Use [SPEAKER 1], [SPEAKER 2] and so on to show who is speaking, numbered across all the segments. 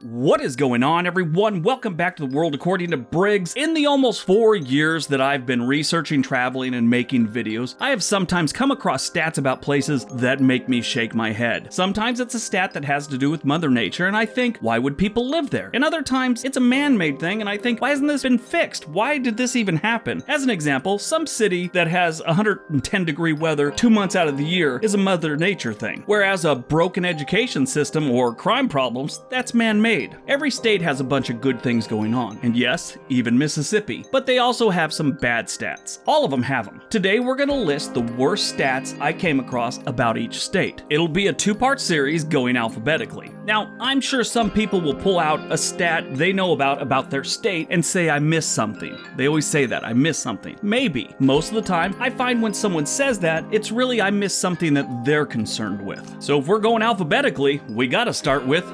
[SPEAKER 1] What is going on, everyone? Welcome back to the World According to Briggs. In the almost 4 years that I've been researching, traveling, and making videos, I have sometimes come across stats about places that make me shake my head. Sometimes it's a stat that has to do with Mother Nature, and I think, why would people live there? And other times, it's a man-made thing, and I think, why hasn't this been fixed? Why did this even happen? As an example, some city that has 110-degree weather 2 months out of the year is a Mother Nature thing, whereas a broken education system or crime problems, that's man-made. Every state has a bunch of good things going on, and yes, even Mississippi, but they also have some bad stats. All of them have them. Today we're going to list the worst stats I came across about each state. It'll be a two-part series going alphabetically. Now, I'm sure some people will pull out a stat they know about their state and say I missed something. They always say that, I missed something. Maybe. Most of the time, I find when someone says that, it's really I missed something that they're concerned with. So if we're going alphabetically, we gotta start with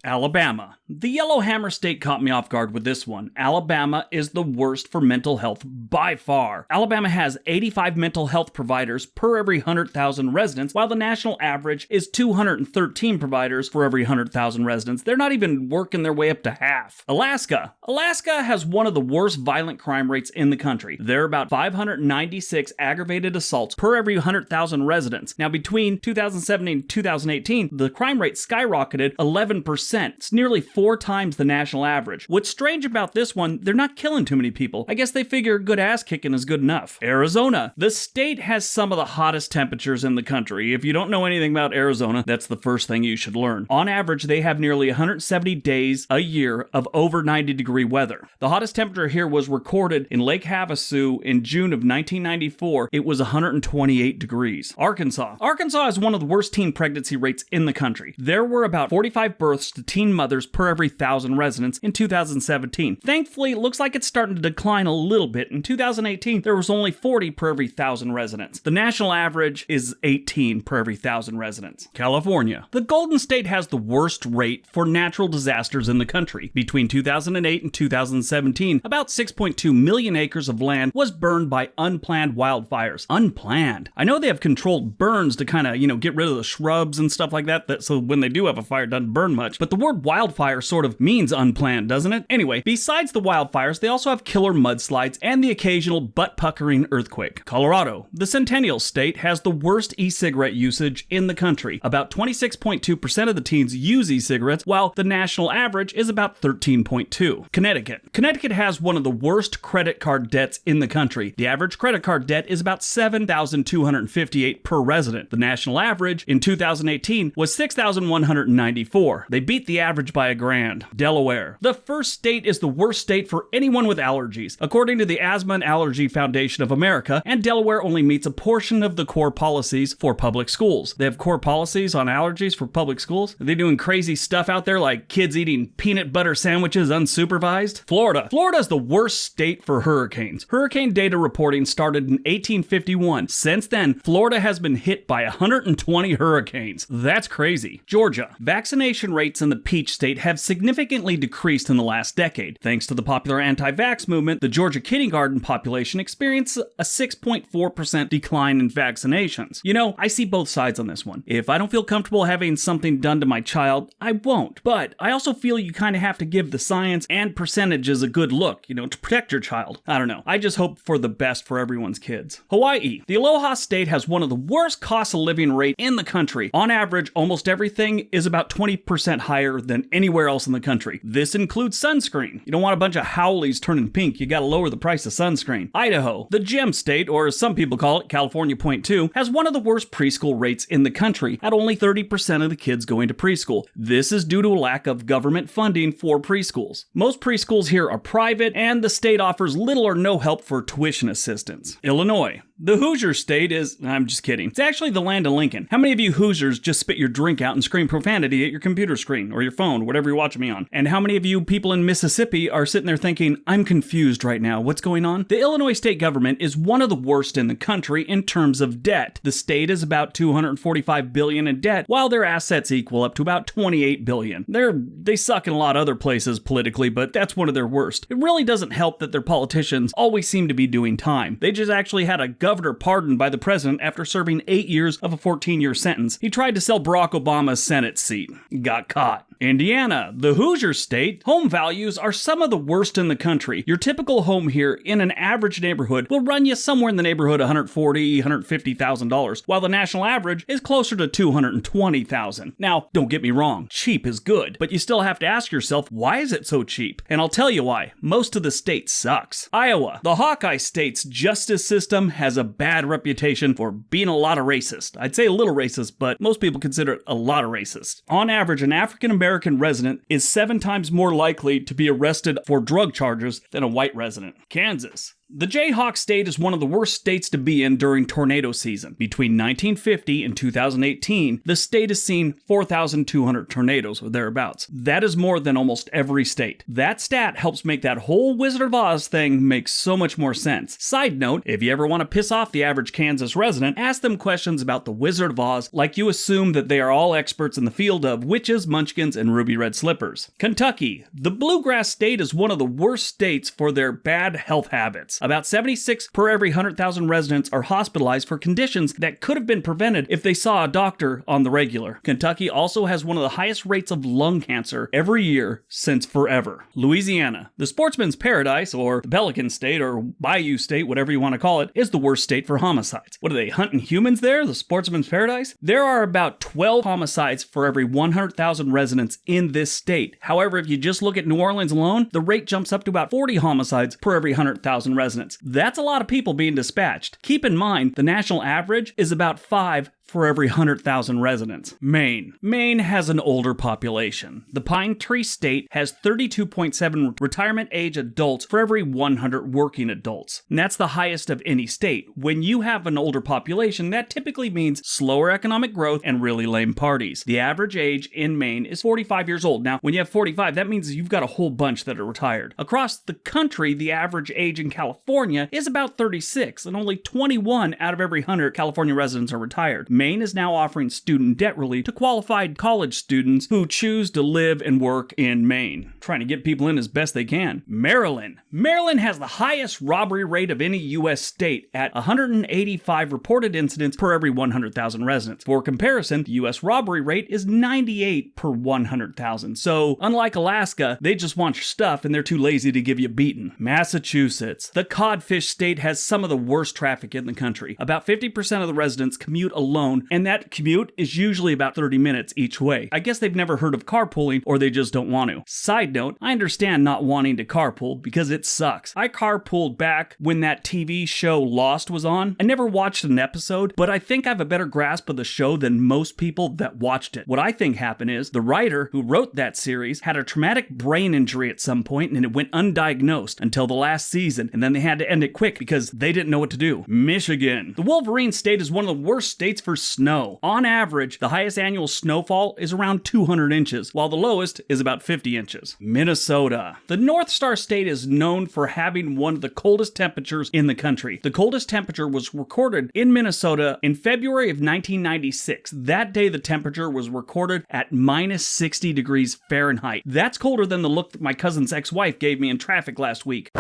[SPEAKER 1] Alabama. The Yellowhammer State caught me off guard with this one. Alabama is the worst for mental health by far. Alabama has 85 mental health providers per every 100,000 residents, while the national average is 213 providers for every 100,000 residents. They're not even working their way up to half. Alaska. Alaska has one of the worst violent crime rates in the country. There are about 596 aggravated assaults per every 100,000 residents. Now, between 2017 and 2018, the crime rate skyrocketed 11%. It's nearly 4 times the national average. What's strange about this one, they're not killing too many people. I guess they figure good ass kicking is good enough. Arizona. The state has some of the hottest temperatures in the country. If you don't know anything about Arizona, that's the first thing you should learn. On average, they have nearly 170 days a year of over 90-degree weather. The hottest temperature here was recorded in Lake Havasu in June of 1994. It was 128 degrees. Arkansas. Arkansas has one of the worst teen pregnancy rates in the country. There were about 45 births to teen mothers per every 1,000 residents in 2017. Thankfully, it looks like it's starting to decline a little bit. In 2018, there was only 40 per every 1,000 residents. The national average is 18 per every 1,000 residents. California. The Golden State has the worst rate for natural disasters in the country. Between 2008 and 2017, about 6.2 million acres of land was burned by unplanned wildfires. Unplanned. I know they have controlled burns to kind of, get rid of the shrubs and stuff like that, so when they do have a fire, it doesn't burn much. But the word wildfire sort of means unplanned, doesn't it? Anyway, besides the wildfires, they also have killer mudslides and the occasional butt-puckering earthquake. Colorado. The Centennial State has the worst e-cigarette usage in the country. About 26.2% of the teens use e-cigarettes, while the national average is about 13.2. Connecticut. Connecticut has one of the worst credit card debts in the country. The average credit card debt is about $7,258 per resident. The national average in 2018 was $6,194. They beat the average by a grand. Delaware. The first state is the worst state for anyone with allergies, according to the Asthma and Allergy Foundation of America, and Delaware only meets a portion of the core policies for public schools. They have core policies on allergies for public schools? Are they doing crazy stuff out there like kids eating peanut butter sandwiches unsupervised? Florida. Florida is the worst state for hurricanes. Hurricane data reporting started in 1851. Since then, Florida has been hit by 120 hurricanes. That's crazy. Georgia. Vaccination rates in the Peach State have significantly decreased in the last decade. Thanks to the popular anti-vax movement, the Georgia kindergarten population experienced a 6.4% decline in vaccinations. I see both sides on this one. If I don't feel comfortable having something done to my child, I won't. But I also feel you kind of have to give the science and percentages a good look, to protect your child. I don't know. I just hope for the best for everyone's kids. Hawaii. The Aloha State has one of the worst cost of living rate in the country. On average, almost everything is about 20% higher than anywhere else in the country. This includes sunscreen. You don't want a bunch of howlies turning pink, you gotta lower the price of sunscreen. Idaho, the gem state, or as some people call it, California Point 2, has one of the worst preschool rates in the country, at only 30% of the kids going to preschool. This is due to a lack of government funding for preschools. Most preschools here are private, and the state offers little or no help for tuition assistance. Illinois. The Hoosier State is, I'm just kidding, it's actually the land of Lincoln. How many of you Hoosiers just spit your drink out and scream profanity at your computer screen or your phone, whatever you're watching me on? And how many of you people in Mississippi are sitting there thinking, I'm confused right now, what's going on? The Illinois state government is one of the worst in the country in terms of debt. The state is about $245 billion in debt, while their assets equal up to about $28 billion. They suck in a lot of other places politically, but that's one of their worst. It really doesn't help that their politicians always seem to be doing time. They just actually had a governor pardoned by the president after serving 8 years of a 14-year sentence. He tried to sell Barack Obama's Senate seat. Got caught. Indiana, the Hoosier state, home values are some of the worst in the country. Your typical home here in an average neighborhood will run you somewhere in the neighborhood of $140,000, $150,000, while the national average is closer to $220,000. Now, don't get me wrong, cheap is good, but you still have to ask yourself, why is it so cheap? And I'll tell you why. Most of the state sucks. Iowa, the Hawkeye state's justice system has a bad reputation for being a lot of racist. I'd say a little racist, but most people consider it a lot of racist. On average, an African American resident is 7 times more likely to be arrested for drug charges than a white resident. Kansas. The Jayhawk state is one of the worst states to be in during tornado season. Between 1950 and 2018, the state has seen 4,200 tornadoes or thereabouts. That is more than almost every state. That stat helps make that whole Wizard of Oz thing make so much more sense. Side note, if you ever want to piss off the average Kansas resident, ask them questions about the Wizard of Oz like you assume that they are all experts in the field of witches, munchkins, and ruby red slippers. Kentucky. The bluegrass state is one of the worst states for their bad health habits. About 76 per every 100,000 residents are hospitalized for conditions that could have been prevented if they saw a doctor on the regular. Kentucky also has one of the highest rates of lung cancer every year since forever. Louisiana, the sportsman's paradise, or the Pelican State, or Bayou State, whatever you want to call it, is the worst state for homicides. What are they, hunting humans there? The sportsman's paradise? There are about 12 homicides for every 100,000 residents in this state. However, if you just look at New Orleans alone, the rate jumps up to about 40 homicides per every 100,000 residents. That's a lot of people being dispatched. Keep in mind, the national average is about 5 for every 100,000 residents. Maine. Maine has an older population. The Pine Tree State has 32.7 retirement age adults for every 100 working adults. And that's the highest of any state. When you have an older population, that typically means slower economic growth and really lame parties. The average age in Maine is 45 years old. Now, when you have 45, that means you've got a whole bunch that are retired. Across the country, the average age in California is about 36, and only 21 out of every 100 California residents are retired. Maine is now offering student debt relief to qualified college students who choose to live and work in Maine, trying to get people in as best they can. Maryland. Maryland has the highest robbery rate of any U.S. state at 185 reported incidents per every 100,000 residents. For comparison, the U.S. robbery rate is 98 per 100,000. So, unlike Alaska, they just want your stuff and they're too lazy to give you a beating. Massachusetts. The codfish state has some of the worst traffic in the country. About 50% of the residents commute alone, and that commute is usually about 30 minutes each way. I guess they've never heard of carpooling, or they just don't want to. Side note, I understand not wanting to carpool because it sucks. I carpooled back when that TV show Lost was on. I never watched an episode, but I think I have a better grasp of the show than most people that watched it. What I think happened is the writer who wrote that series had a traumatic brain injury at some point and it went undiagnosed until the last season, and then they had to end it quick because they didn't know what to do. Michigan. The Wolverine state is one of the worst states for snow. On average, the highest annual snowfall is around 200 inches, while the lowest is about 50 inches. Minnesota. The North Star state is known for having one of the coldest temperatures in the country. The coldest temperature was recorded in Minnesota in February of 1996. That day, the temperature was recorded at minus 60 degrees Fahrenheit. That's colder than the look that my cousin's ex-wife gave me in traffic last week.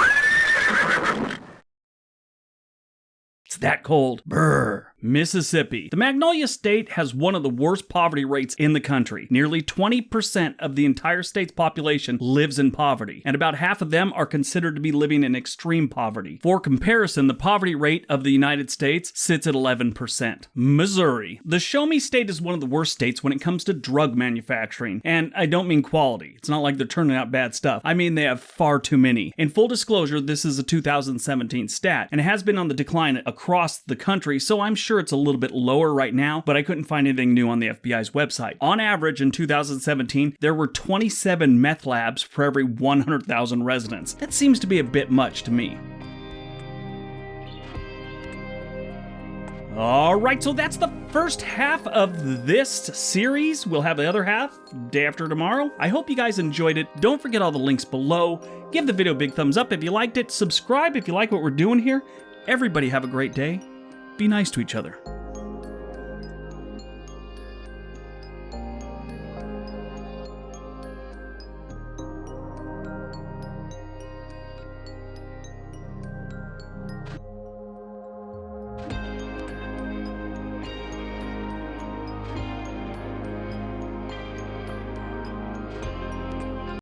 [SPEAKER 1] It's that cold. Brr. Mississippi. The Magnolia State has one of the worst poverty rates in the country. Nearly 20% of the entire state's population lives in poverty, and about half of them are considered to be living in extreme poverty. For comparison, the poverty rate of the United States sits at 11%. Missouri. The Show Me State is one of the worst states when it comes to drug manufacturing, and I don't mean quality. It's not like they're turning out bad stuff. I mean they have far too many. In full disclosure, this is a 2017 stat, and it has been on the decline across the country, so I'm sure it's a little bit lower right now, but I couldn't find anything new on the FBI's website. On average, in 2017, there were 27 meth labs for every 100,000 residents. That seems to be a bit much to me. Alright, so that's the first half of this series. We'll have the other half day after tomorrow. I hope you guys enjoyed it. Don't forget all the links below. Give the video a big thumbs up if you liked it. Subscribe if you like what we're doing here. Everybody have a great day. Be nice to each other.